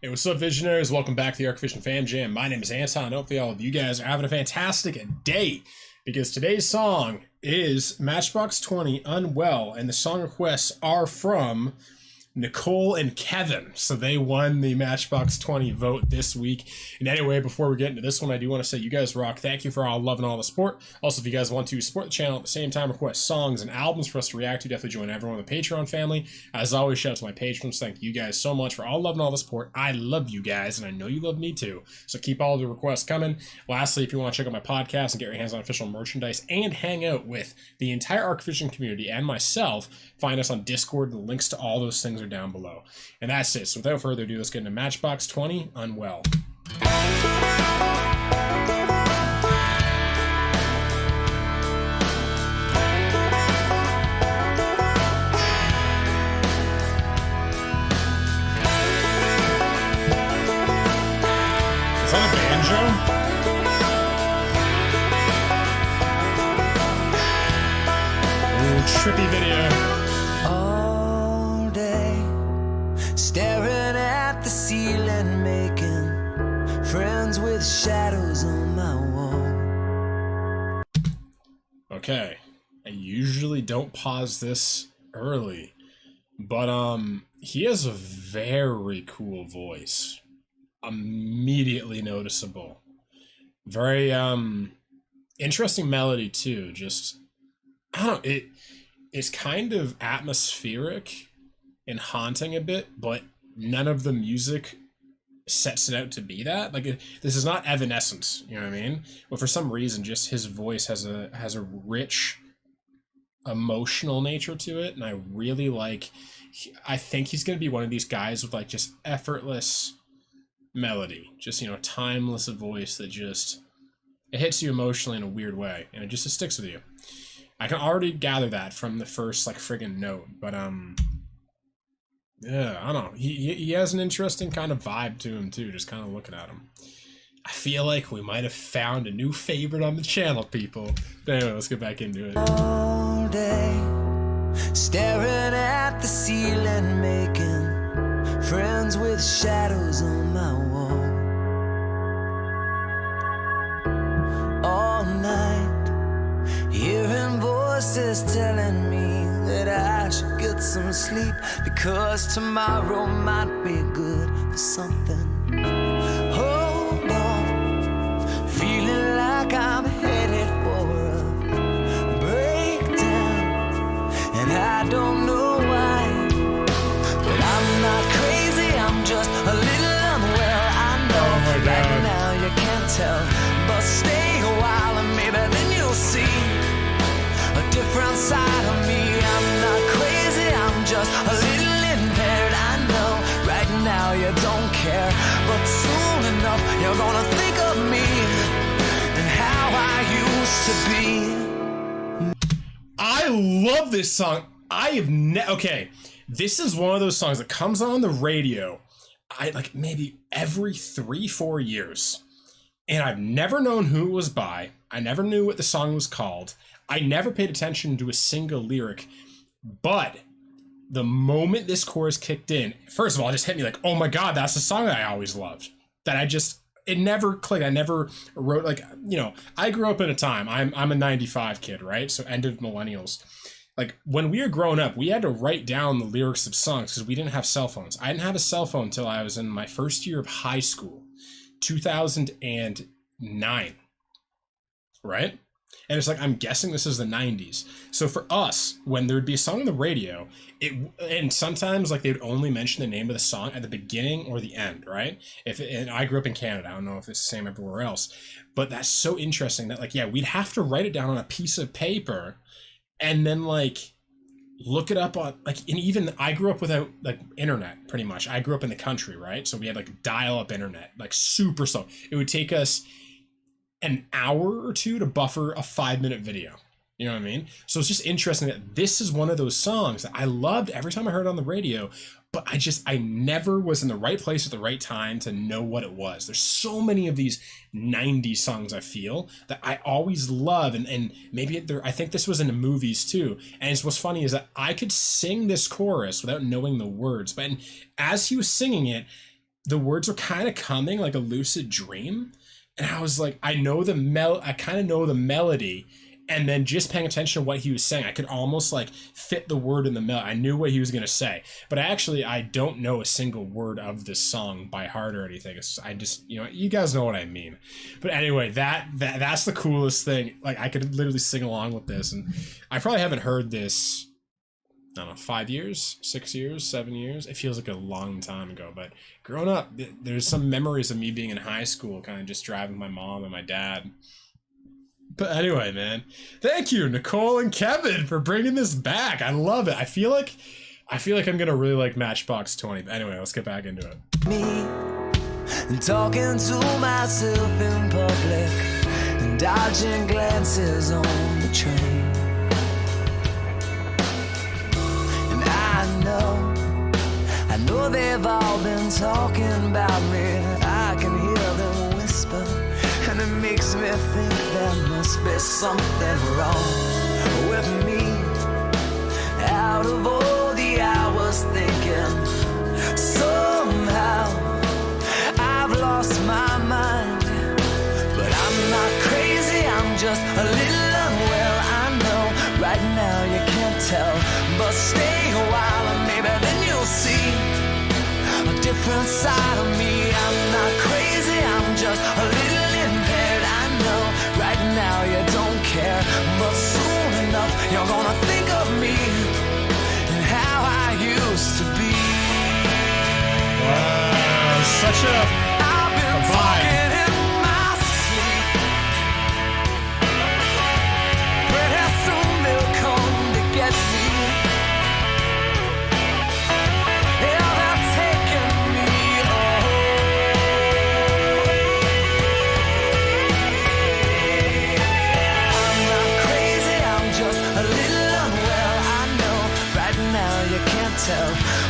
Hey, what's up, Visionaries? Welcome back to the Arc Vision Fam Jam. My name is Anton. Hopefully all of you guys are having a fantastic day, because today's song is Matchbox 20, Unwell, and the song requests are from Nicole and Kevin. So they won the Matchbox 20 vote this week. And anyway, before we get into this one, I do want to say you guys rock. Thank you for all love and all the support. Also, if you guys want to support the channel at the same time, request songs and albums for us to react to, definitely join everyone in the Patreon family. As always, shout out to my patrons. Thank you guys so much for all love and all the support. I love you guys, and I know you love me too. So keep all the requests coming. Lastly, if you want to check out my podcast and get your hands on official merchandise and hang out with the entire Arc Vision community and myself, find us on Discord. The links to all those things are down below. And that's it. So without further ado, let's get into Matchbox 20, Unwell. Is that a banjo? Trippy video. All day, staring at the ceiling, making friends with shadows on my wall. Okay, I usually don't pause this early, but he has a very cool voice. Immediately noticeable. Very interesting melody too. Just, I don't know, it's kind of atmospheric and haunting a bit, but none of the music sets it out to be that. Like, this is not Evanescence, you know what I mean? But for some reason, just his voice has a rich emotional nature to it, and I really like. I think he's gonna be one of these guys with like just effortless melody, just, you know, timeless voice that just, it hits you emotionally in a weird way, and it sticks with you. I can already gather that from the first like friggin' note, but yeah, I don't know. He has an interesting kind of vibe to him too, just kind of looking at him. I feel like we might have found a new favorite on the channel, people. But anyway, let's get back into it. All day, staring at the ceiling, making friends with shadows on my wall. All night, hearing voices telling me that I should get some sleep, because tomorrow might be good for something. Hold on, feeling like I'm headed for a breakdown, and I don't know why, but I'm not crazy, I'm just a little unwell. I know right now you can't tell, but stay a while and maybe then you'll see a different side of me. I'm not crazy, I'm just a little impaired. I know right now you don't care, but soon enough you're gonna think of me and how I used to be. I love this song. Okay, this is one of those songs that comes on the radio, I like maybe every 3-4 years, and I've never known who it was by. I never knew what the song was called. I never paid attention to a single lyric, but the moment this chorus kicked in, first of all, it just hit me like, oh my God, that's the song that I always loved. It never clicked. I never wrote, like, you know, I grew up in a time, I'm a 95 kid, right? So end of millennials. Like, when we were growing up, we had to write down the lyrics of songs because we didn't have cell phones. I didn't have a cell phone until I was in my first year of high school, 2009, right? And it's like, I'm guessing this is the 90s. So for us, when there would be a song on the radio, and sometimes like they would only mention the name of the song at the beginning or the end, right? And I grew up in Canada. I don't know if it's the same everywhere else, but that's so interesting that, like, yeah, we'd have to write it down on a piece of paper and then like look it up on, like, and even I grew up without like internet pretty much. I grew up in the country, right? So we had like dial-up internet, like super slow. It would take us an hour or two to buffer a 5-minute video. You know what I mean? So it's just interesting that this is one of those songs that I loved every time I heard it on the radio, but I never was in the right place at the right time to know what it was. There's so many of these 90s songs I feel that I always love, and maybe I think this was in the movies too. And what's funny is that I could sing this chorus without knowing the words, but as he was singing it, the words were kind of coming like a lucid dream, and I was like, I kind of know the melody, and then just paying attention to what he was saying, I could almost like fit the word in the melody. I knew what he was gonna say, but I don't know a single word of this song by heart or anything. I just, you guys know what I mean. But anyway, that's the coolest thing. Like, I could literally sing along with this, and I probably haven't heard this, I don't know, 5 years, 6 years, 7 years. It feels like a long time ago, but growing up, there's some memories of me being in high school, kind of just driving my mom and my dad. But anyway, man, thank you, Nicole and Kevin, for bringing this back. I love it. I feel like I'm gonna really like Matchbox 20. But anyway, let's get back into it. Me and talking to myself in public and dodging glances on the train. I know they've all been talking about me. I can hear them whisper, and it makes me think there must be something wrong with me. Out of all the hours thinking, somehow I've lost my mind. But I'm not crazy, I'm just a little unwell. I know right now you can't tell, but stay a while and maybe then you'll see a different side of me. I'm not crazy, I'm just a little impaired. I know right now you don't care, but soon enough you're gonna think of me and how I used to be. Wow, such a vibe.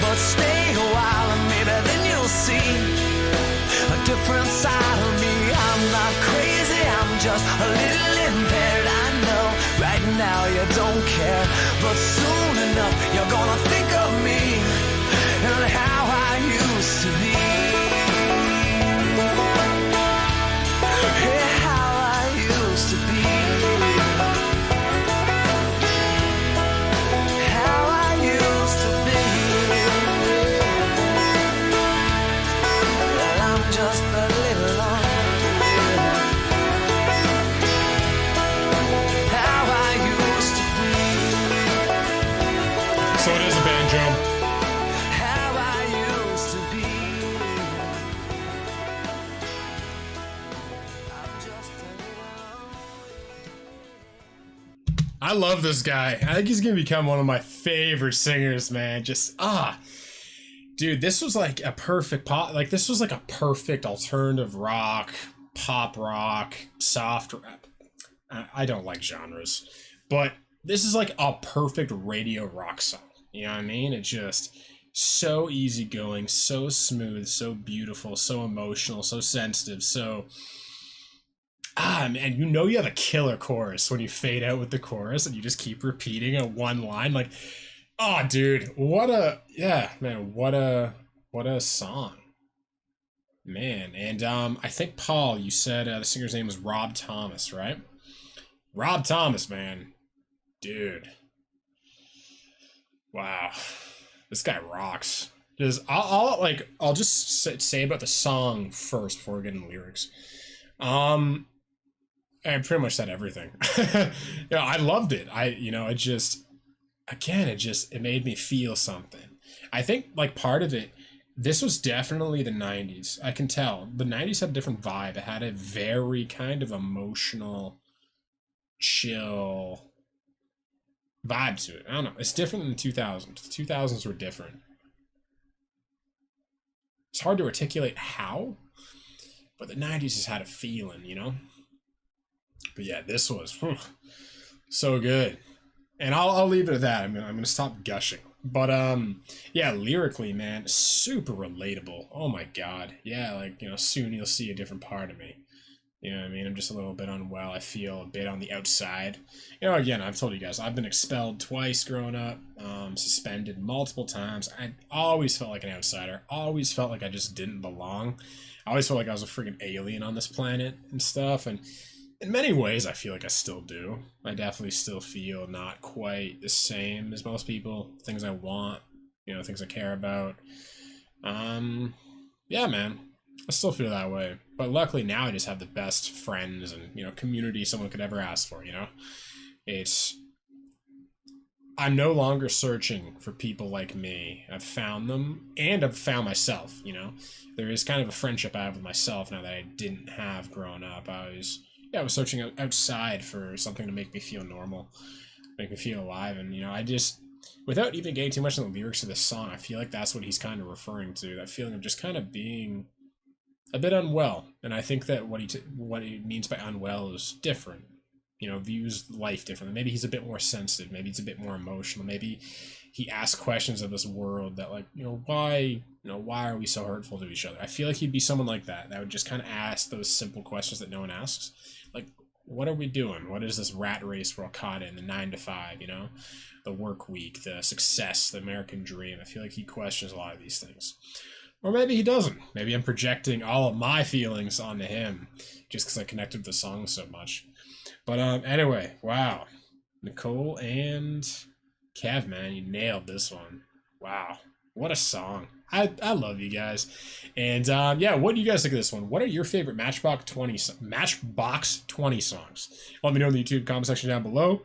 But stay a while and maybe then you'll see a different side of me. I'm not crazy, I'm just a little impaired. I know right now you don't care, but soon enough you're gonna think of me and how I used to be. Yeah, how I used to be. So it is a banjo. How I used to be. I'm just I love this guy. I think he's gonna become one of my favorite singers, man. Dude, this was like a perfect pop. Like, this was like a perfect alternative rock, pop rock, soft rap. I don't like genres, but this is like a perfect radio rock song. You know what I mean? It's just so easygoing, so smooth, so beautiful, so emotional, so sensitive, man, you have a killer chorus when you fade out with the chorus and you just keep repeating a one line. Like, oh, dude, what a song, man. And I think, Paul, you said the singer's name was Rob Thomas, right? Rob Thomas, man, dude. Wow, this guy rocks. I'll just say about the song first before we get into lyrics. I pretty much said everything. I loved it. It made me feel something. I think like part of it, this was definitely the 90s. I can tell the 90s had a different vibe. It had a very kind of emotional, chill vibe to it. I don't know. It's different than the 2000s. The 2000s were different. It's hard to articulate how, but the 90s just had a feeling, But yeah, this was so good. And I'll leave it at that. I'm gonna stop gushing. But yeah, lyrically, man, super relatable. Oh my god. Yeah, like, soon you'll see a different part of me. You know what I mean? I'm just a little bit unwell. I feel a bit on the outside. You know, again, I've told you guys, I've been expelled twice growing up, suspended multiple times. I always felt like an outsider. Always felt like I just didn't belong. I always felt like I was a freaking alien on this planet and stuff. And in many ways, I feel like I still do. I definitely still feel not quite the same as most people. Things I want, you know, things I care about. Yeah, man. I still feel that way. But luckily now I just have the best friends and, you know, community someone could ever ask for, you know? It's... I'm no longer searching for people like me. I've found them, and I've found myself, you know? There is kind of a friendship I have with myself now that I didn't have growing up. I was searching outside for something to make me feel normal, make me feel alive, and, you know, I just... Without even getting too much in the lyrics of this song, I feel like that's what he's kind of referring to. That feeling of just kind of being a bit unwell. And I think that what he means by unwell is different. You know, views life differently. Maybe he's a bit more sensitive. Maybe he's a bit more emotional. Maybe he asks questions of this world that, like, why are we so hurtful to each other? I feel like he'd be someone like that would just kind of ask those simple questions that no one asks. Like, what are we doing? What is this rat race we're all caught in? The 9 to 5, you know? The work week, the success, the American dream. I feel like he questions a lot of these things. Or maybe he doesn't. Maybe I'm projecting all of my feelings onto him just because I connected with the song so much. But anyway, wow. Nicole and Kev, man, you nailed this one. Wow. What a song. I love you guys. And yeah, what do you guys think of this one? What are your favorite Matchbox 20 songs? Let me know in the YouTube comment section down below.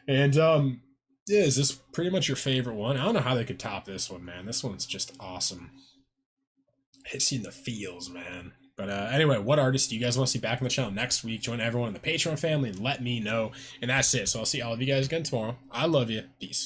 And yeah, is this pretty much your favorite one? I don't know how they could top this one, man. This one's just awesome. Hits you in the feels, man. But anyway, what artists do you guys want to see back on the channel next week? Join everyone in the Patreon family and let me know. And that's it. So I'll see all of you guys again tomorrow. I love you. Peace.